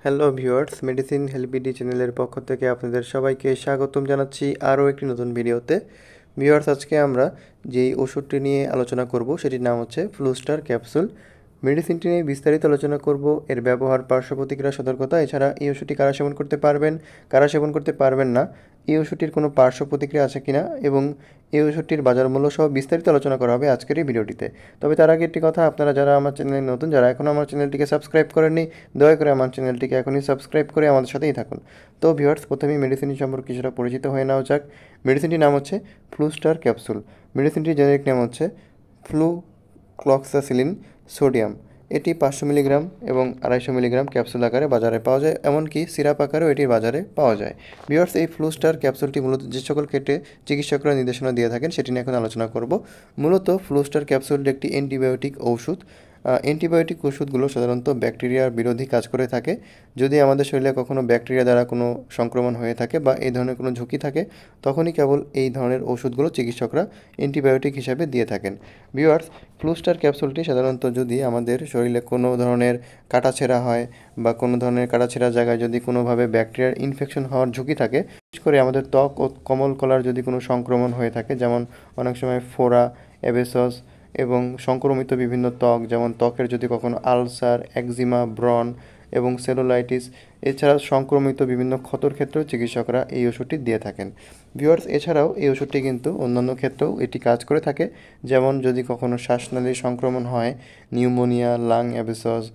Hello viewers, medicine হেল্পিডি চ্যানেলের পক্ষ থেকে আপনাদের সবাইকে স্বাগতম জানাচ্ছি আরও একটি নতুন ভিডিওতে। ভিউয়ার্স, আজকে আমরা যেই ওষুধটি নিয়ে আলোচনা করব সেটির নাম হচ্ছে ফ্লুস্টার ক্যাপসুল। মেডিসিনটি নিয়ে বিস্তারিত আলোচনা করব, এর ব্যবহার, পার্শ্ব প্রতিক্রিয়া, সতর্কতা, এছাড়া এই ওষুধটি কারা সেবন করতে পারবেন, কারা সেবন করতে পারবেন না, এই ওষুধটির কোনো পার্শ্ব প্রতিক্রিয়া আছে কিনা এবং এই ওষুধটির বাজার মূল্য সহ বিস্তারিত আলোচনা করা হবে আজকের এই ভিডিওটিতে। তবে তার আগে একটি কথা, আপনারা যারা আমার চ্যানেলে নতুন, যারা এখনও আমার চ্যানেলটিকে সাবস্ক্রাইব করেননি, দয়া করে আমার চ্যানেলটিকে এখনই সাবস্ক্রাইব করে আমাদের সাথেই থাকুন। তো ভিউয়ার্স, প্রথমেই মেডিসিনটি সম্পর্কে কিছুটা পরিচিত হয়ে নেওয়া যাক। মেডিসিনটির নাম হচ্ছে ফ্লুস্টার ক্যাপসুল। মেডিসিনটির জেনেরিক নাম হচ্ছে ফ্লুক্লোক্সাসিলিন সোডিয়াম। এটি 500 মিলিগ্রাম এবং 250 মিলিগ্রাম ক্যাপসুল আকারে বাজারে পাওয়া যায়, এমনকি সিরাপ আকারেও এটির বাজারে পাওয়া যায়। ভিউয়ার্স, এই ফ্লুস্টার ক্যাপসুলটি মূলত যে সকল ক্ষেত্রে চিকিৎসকরা নির্দেশনা দিয়ে থাকেন সেটি নিয়ে এখন আলোচনা করব। মূলত ফ্লুস্টার ক্যাপসুলটি একটি অ্যান্টিবায়োটিক ঔষধ। অ্যান্টিবায়োটিক ওষুধগুলো সাধারণত ব্যাকটেরিয়ার বিরোধী কাজ করে থাকে। যদি আমাদের শরীরে কখনো ব্যাকটেরিয়া দ্বারা কোনো সংক্রমণ হয়ে থাকে বা এই ধরনের কোনো ঝুঁকি থাকে, তখনই কেবল এই ধরনের ওষুধগুলো চিকিৎসকরা অ্যান্টিবায়োটিক হিসাবে দিয়ে থাকেন। ভিউয়ার্স, ফ্লুস্টার ক্যাপসুলটি সাধারণত যদি আমাদের শরীরে কোনো ধরনের কাটাছেঁড়া হয় বা কোনো ধরনের কাটাছেঁড়া জায়গায় যদি কোনোভাবে ব্যাকটেরিয়ার ইনফেকশন হওয়ার ঝুঁকি থাকে, বিশেষ করে আমাদের ত্বক ও কোমল কলার যদি কোনো সংক্রমণ হয়ে থাকে, যেমন অনেক সময় ফোড়া, অ্যাবেসস এবং সংক্রমিত বিভিন্ন ত্বক, যেমন ত্বকের যদি কখনো আলসার, একজিমা, ব্রণ এবং সেলুলাইটিস, এছাড়াও সংক্রমিত বিভিন্ন ক্ষতর ক্ষেত্রেও চিকিৎসকরা এই ওষুধটি দিয়ে থাকেন। ভিউয়ার্স, এছাড়াও এই ওষুধটি কিন্তু অন্যান্য ক্ষেত্রেও এটি কাজ করে থাকে, যেমন যদি কখনো শ্বাসনালীর সংক্রমণ হয়, নিউমোনিয়া, লাং অ্যাবেসস,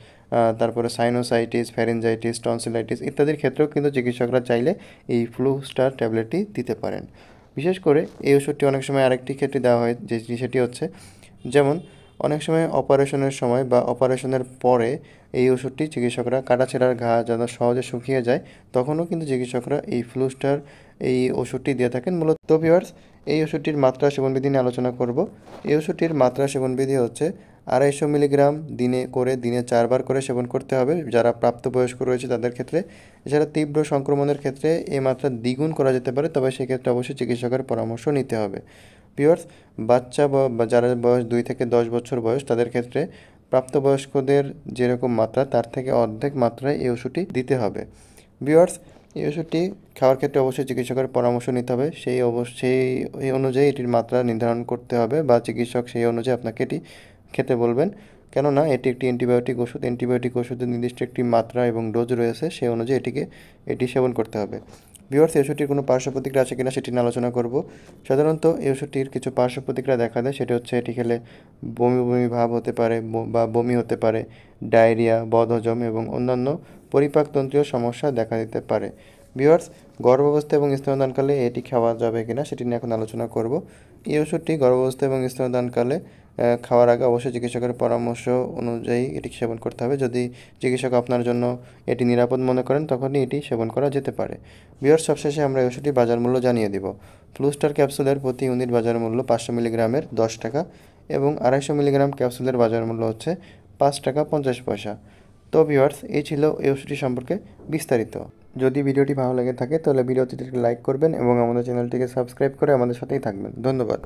তারপরে সাইনোসাইটিস, ফ্যারিনজাইটিস, টনসিলাইটিস ইত্যাদির ক্ষেত্রেও কিন্তু চিকিৎসকরা চাইলে এই ফ্লুস্টার ট্যাবলেটটি দিতে পারেন। বিশেষ করে এই ওষুধটি অনেক সময় আরেকটি ক্ষেত্রে দেওয়া হয়, সেটি হচ্ছে যেমন অনেক সময় অপারেশনের সময় বা অপারেশনের পরে এই ওষুধটি চিকিৎসকরা কাটাছেঁড়ার ঘা যেন সহজে শুকিয়ে যায়, তখনও কিন্তু চিকিৎসকরা এই ফ্লুস্টার এই ওষুধটি দিয়ে থাকেন। মূলত ভিউয়ার্স, এই ওষুধটির মাত্রা সেবনবিধি নিয়ে আলোচনা করব। এই ওষুধটির মাত্রা সেবনবিধি হচ্ছে 250 মিলিগ্রাম দিনে 4 বার করে সেবন করতে হবে যারা প্রাপ্তবয়স্ক রয়েছে তাদের ক্ষেত্রে। এছাড়া তীব্র সংক্রমণের ক্ষেত্রে এই মাত্রা দ্বিগুণ করা যেতে পারে, তবে সেক্ষেত্রে অবশ্যই চিকিৎসকের পরামর্শ নিতে হবে। ভিউয়ার্স, বাচ্চা বা যারা বয়স 2 থেকে 10 বছর বয়স তাদের ক্ষেত্রে প্রাপ্তবয়স্কদের যেরকম মাত্রা তার থেকে অর্ধেক মাত্রায় এই ওষুধটি দিতে হবে। ভিউয়ার্স, এই ওষুধটি খাওয়ার ক্ষেত্রে অবশ্যই চিকিৎসকের পরামর্শ নিতে হবে। এই অনুযায়ী এটির মাত্রা নির্ধারণ করতে হবে বা চিকিৎসক সেই অনুযায়ী আপনাকে এটি খেতে বলবেন। কেননা এটি একটি অ্যান্টিবায়োটিক ওষুধ, অ্যান্টিবায়োটিক ওষুধের নির্দিষ্ট একটি মাত্রা এবং ডোজ রয়েছে, সেই অনুযায়ী এটি সেবন করতে হবে। ভিউয়ার্স, এই ওষুধটির কোনো পার্শ্ব প্রতিক্রিয়া আছে কিনা সেটি নিয়ে আলোচনা করব। সাধারণত এই ওষুধটির কিছু পার্শ্ব প্রতিক্রিয়া দেখা দেয়, সেটি হচ্ছে এটি খেলে বমি বমি ভাব হতে পারে বা বমি হতে পারে, ডায়রিয়া, বদহজম এবং অন্যান্য পরিপাকতন্ত্রীয় সমস্যা দেখা দিতে পারে। ভিউয়ার্স, গর্ভাবস্থা এবং স্তন্যদানকালে এটি খাওয়া যাবে কিনা সেটি নিয়ে এখন আলোচনা করব। এই ওষুধটি গর্ভাবস্থা এবং স্তন্যদানকালে খাওয়ার আগে অবশ্যই চিকিৎসকের পরামর্শ অনুযায়ী এটি সেবন করতে হবে। যদি চিকিৎসক আপনার জন্য এটি নিরাপদ মনে করেন তখনই এটি সেবন করা যেতে পারে। ভিউয়ার্স, সবশেষে আমরা এই ওষুধটির বাজার মূল্য জানিয়ে দিব। ফ্লুস্টার ক্যাপসুলের প্রতি ইউনিট বাজার মূল্য 500 মিলিগ্রামের 10 টাকা এবং 250 মিলিগ্রাম ক্যাপসুলের বাজার মূল্য হচ্ছে 5 টাকা 50 পয়সা। তো ভিউয়ার্স, এই ছিল এই ওষুধটি সম্পর্কে বিস্তারিত। যদি ভিডিওটি ভালো লেগে থাকে তাহলে ভিডিওটিতে লাইক করবেন এবং আমাদের চ্যানেলটিকে সাবস্ক্রাইব করে আমাদের সাথেই থাকবেন। ধন্যবাদ।